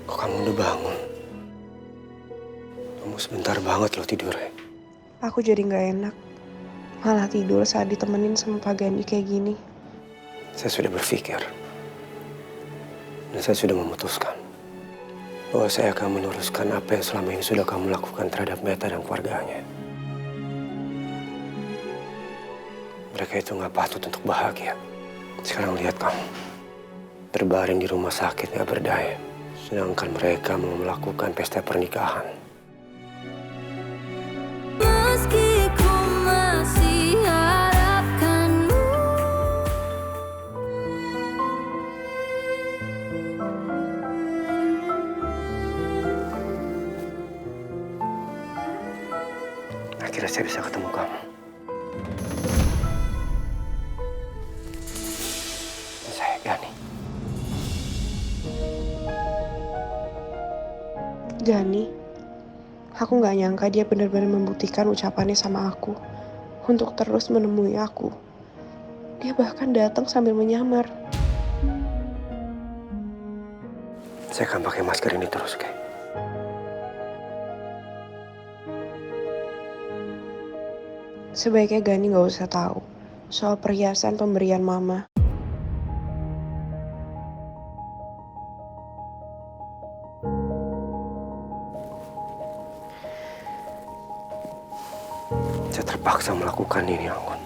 Kok kamu udah bangun? Kamu sebentar banget loh tidurnya. Aku jadi nggak enak. Malah tidur saat ditemenin sama Pak Gandhi kayak gini. Saya sudah berpikir. Dan saya sudah memutuskan. Bahwa saya akan meneruskan apa yang selama ini sudah kamu lakukan terhadap Meta dan keluarganya. Mereka itu nggak patut untuk bahagia. Sekarang lihat kamu. Terbaring di rumah sakit nggak berdaya. Sedangkan mereka mau melakukan pesta pernikahan. Meski ku masih harapkanmu. Akhirnya saya bisa ketemu kamu. Saya Gani. Gani, aku nggak nyangka dia benar-benar membuktikan ucapannya sama aku untuk terus menemui aku. Dia bahkan datang sambil menyamar. Saya akan pakai masker ini terus, Kay. Sebaiknya Gani nggak usah tahu soal perhiasan pemberian Mama. Saya terpaksa melakukan ini, Anggun.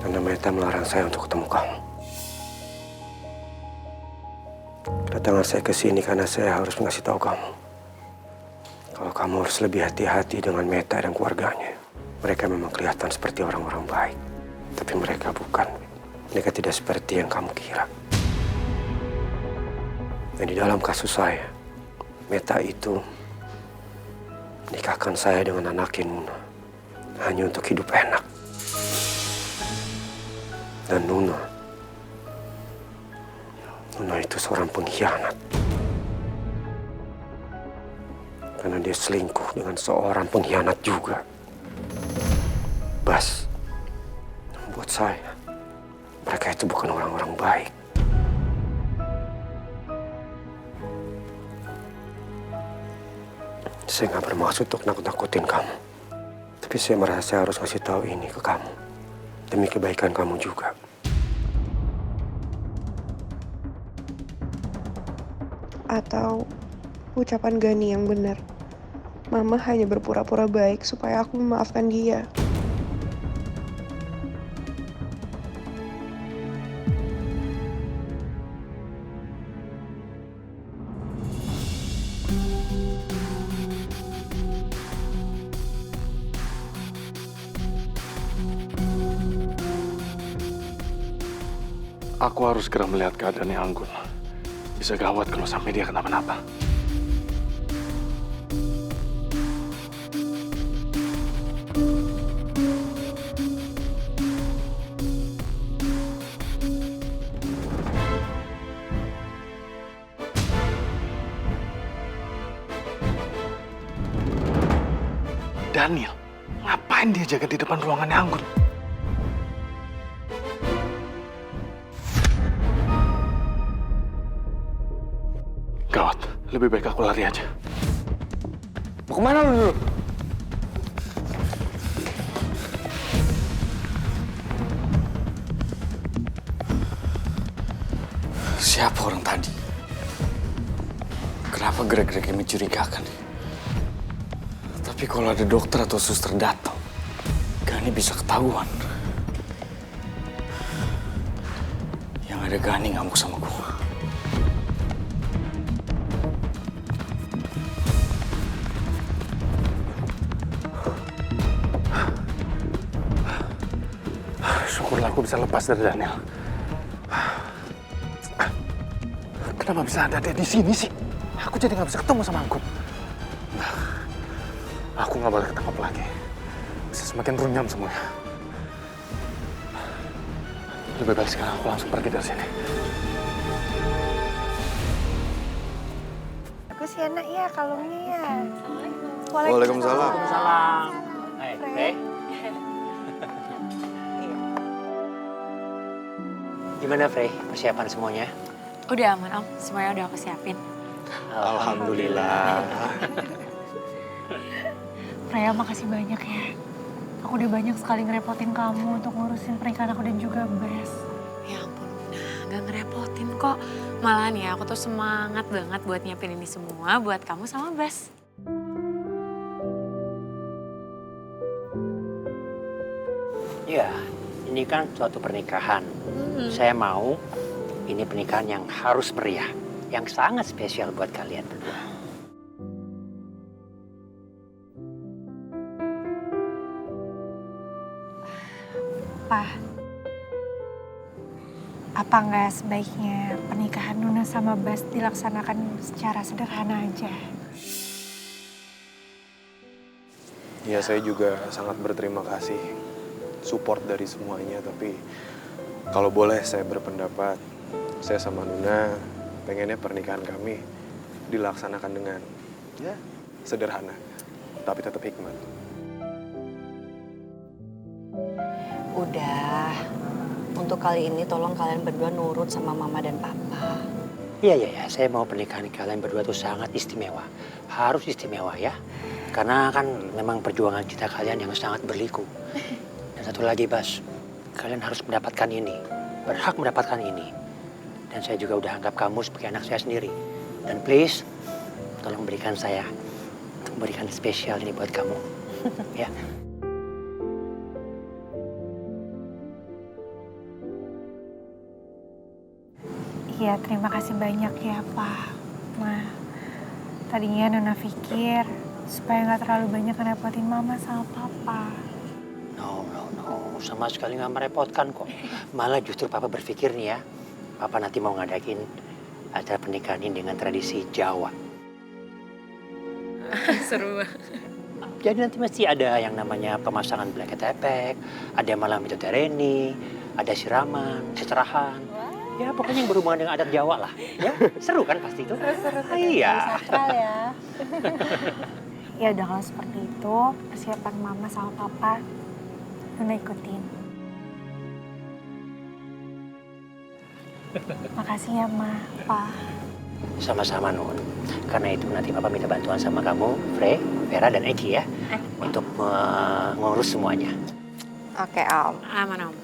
Karena Meta melarang saya untuk ketemu kamu. Kedatangan saya ke sini karena saya harus mengasih tahu kamu. Kalau kamu harus lebih hati-hati dengan Meta dan keluarganya. Mereka memang kelihatan seperti orang-orang baik. Tapi mereka bukan. Mereka tidak seperti yang kamu kira. Dan di dalam kasus saya, Meta itu menikahkan saya dengan anaknya Nuna. Hanya untuk hidup enak. Dan Nuna itu seorang pengkhianat. Karena dia selingkuh dengan seorang pengkhianat juga. Bas, buat saya, mereka itu bukan orang-orang baik. Saya nggak bermaksud untuk nakut-nakutin kamu. Tapi saya merasa saya harus ngasih tahu ini ke kamu. Demi kebaikan kamu juga. Atau ucapan Gani yang benar. Mama hanya berpura-pura baik supaya aku memaafkan dia. Aku harus segera melihat keadaannya Anggun. Bisa gawat kalau sampai dia kenapa-napa. Daniel, ngapain dia jaga di depan ruangannya Anggun? Gawat, lebih baik aku lari aja. Mau kemana lu dulu? Siapa orang tadi? Kenapa gerak-geraknya mencurigakan? Tapi kalau ada dokter atau suster datang, Gani bisa ketahuan. Yang ada Gani ngamuk sama gua. Syukurlah aku bisa lepas dari Daniel. Kenapa bisa ada dia di sini sih? Aku jadi nggak bisa ketemu sama Anggun. Aku nggak boleh ketangkap lagi. Bisa semakin runyam semuanya. Lebih baik sekarang aku langsung pergi dari sini. Bagus ya nak ya kalungnya ya. Waalaikumsalam. Salam. Hai, Gimana, Frey? Persiapan semuanya? Udah aman Om, semuanya udah aku siapin. Alhamdulillah. Freya, makasih banyak ya. Aku udah banyak sekali ngerepotin kamu untuk ngurusin pernikahan aku dan juga Bes. Ya ampun, gak ngerepotin kok. Malahan ya, aku tuh semangat banget buat nyiapin ini semua buat kamu sama Bes. Ya, ini kan suatu pernikahan. Saya mau ini pernikahan yang harus meriah, yang sangat spesial buat kalian berdua. Pak, apa nggak sebaiknya pernikahan Nuna sama Bas dilaksanakan secara sederhana aja? Ya, saya juga sangat berterima kasih support dari semuanya, tapi kalau boleh saya berpendapat, saya sama Nuna pengennya pernikahan kami dilaksanakan dengan ya sederhana, tapi tetap hikmat. Udah, untuk kali ini tolong kalian berdua nurut sama mama dan papa. Iya, saya mau pernikahan kalian berdua tuh sangat istimewa. Harus istimewa ya. Karena kan memang perjuangan cinta kalian yang sangat berliku. Dan satu lagi Bas, kalian harus mendapatkan ini. Berhak mendapatkan ini. Dan saya juga udah anggap kamu sebagai anak saya sendiri. Dan please, tolong berikan saya, berikan spesial ini buat kamu. Ya. Iya, terima kasih banyak ya Pak. Ma, tadinya Nuna pikir supaya nggak terlalu banyak ngerepotin mama sama papa. No. Sama sekali nggak merepotkan kok. Malah justru Papa berpikir nih ya, Papa nanti mau ngadain acara pernikahan ini dengan tradisi Jawa. Seru banget. Jadi nanti mesti ada yang namanya pemasangan black tepek, ada malam itu tereni, ada siraman, seserahan. Ya pokoknya yang berhubungan dengan adat Jawa lah. Ya seru kan pasti itu? Seru. Iya. Sakral ya. Ya udah kalau seperti itu, persiapan mama sama papa Nuna ikutin. Makasih ya Ma, Pa. Sama-sama Nun. Karena itu nanti Papa minta bantuan sama kamu, Vera dan Eki ya. Untuk mengurus semuanya. Oke, Om. Aman Om.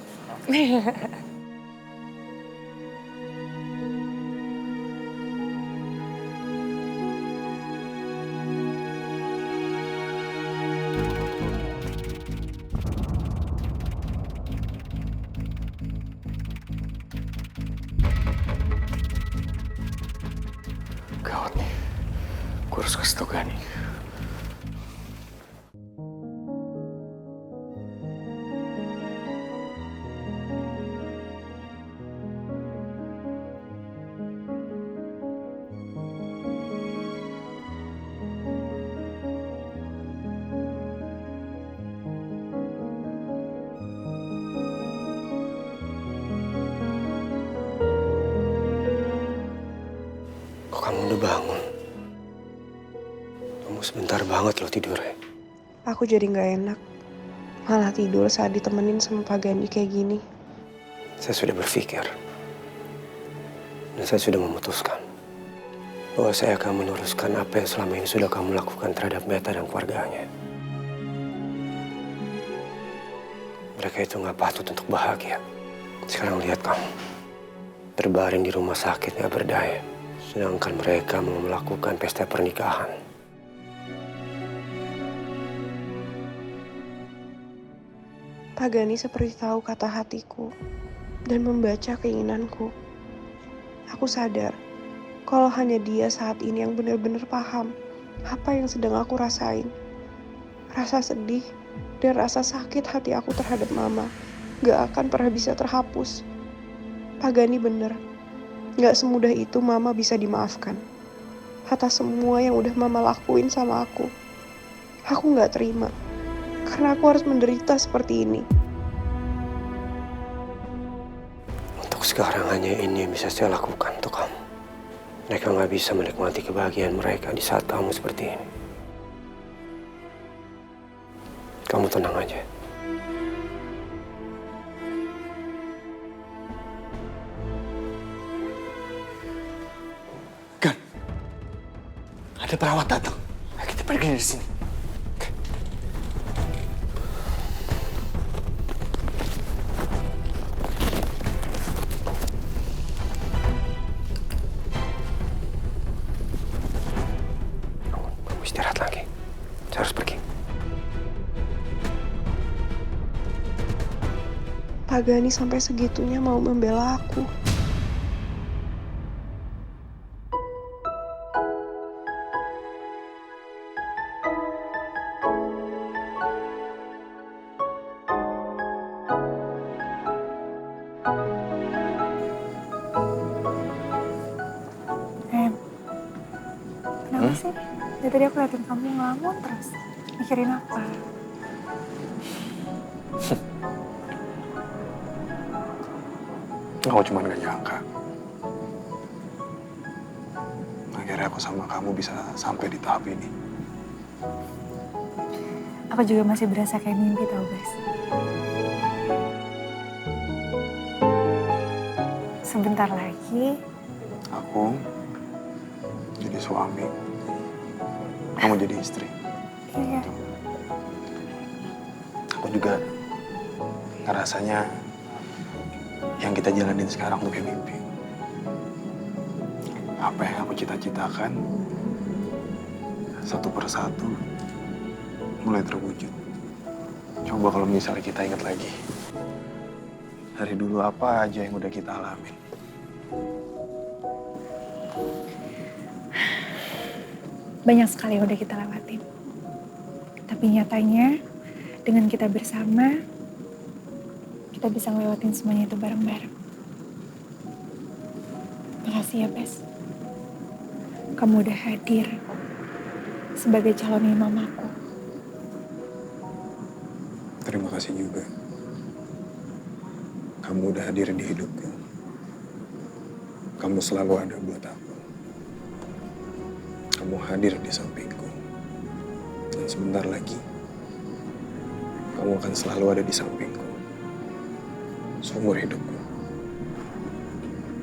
Gawat nih, gue harus kasih tau Gani. Kamu udah bangun. Kamu sebentar banget loh tidurnya. Aku jadi nggak enak. Malah tidur saat ditemenin sama Pak Gani kayak gini. Saya sudah berpikir. Dan saya sudah memutuskan. Bahwa saya akan meneruskan apa yang selama ini sudah kamu lakukan terhadap Meta dan keluarganya. Mereka itu nggak patut untuk bahagia. Sekarang lihat kamu. Terbaring di rumah sakit nggak berdaya. Sedangkan mereka mau melakukan pesta pernikahan. Pak Gani seperti tahu kata hatiku dan membaca keinginanku. Aku sadar kalau hanya dia saat ini yang benar-benar paham apa yang sedang aku rasain. Rasa sedih dan rasa sakit hati aku terhadap Mama gak akan pernah bisa terhapus. Pak Gani bener. Gak semudah itu Mama bisa dimaafkan. Atas semua yang udah Mama lakuin sama aku. Aku gak terima. Karena aku harus menderita seperti ini. Untuk sekarang hanya ini yang bisa saya lakukan untuk kamu. Mereka gak bisa menikmati kebahagiaan mereka di saat kamu seperti ini. Kamu tenang aja. Ada perawat datang. Ayo kita pergi dari sini. Kamu istirahat lagi. Saya harus pergi. Pak Gani sampai segitunya mau membela aku. Kenapa sih? Dari tadi aku liatin kamu ngelamun terus. Mikirin apa? Aku cuma gak nyangka. Akhirnya aku sama kamu bisa sampai di tahap ini. Aku juga masih berasa kayak mimpi tau, Bas. Sebentar lagi, Aku jadi suami, kamu jadi istri. iya, Aku juga ngerasanya yang kita jalanin sekarang tuh kayak mimpi. Apa yang aku cita-citakan, satu persatu mulai terwujud. Coba kalau misalnya kita ingat lagi, dari dulu apa aja yang udah kita alamin. banyak sekali yang udah kita lewatin. Tapi nyatanya, dengan kita bersama, kita bisa ngelewatin semuanya itu bareng-bareng. Makasih ya, Bes. Kamu udah hadir sebagai calon imam aku. Terima kasih juga. Kamu udah hadir di hidupku. Kamu selalu ada buat aku. Kamu hadir di sampingku. Dan sebentar lagi, kamu akan selalu ada di sampingku. Seumur hidupku.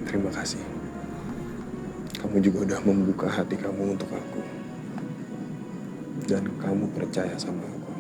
Terima kasih. Kamu juga udah membuka hati kamu untuk aku. Dan kamu percaya sama aku.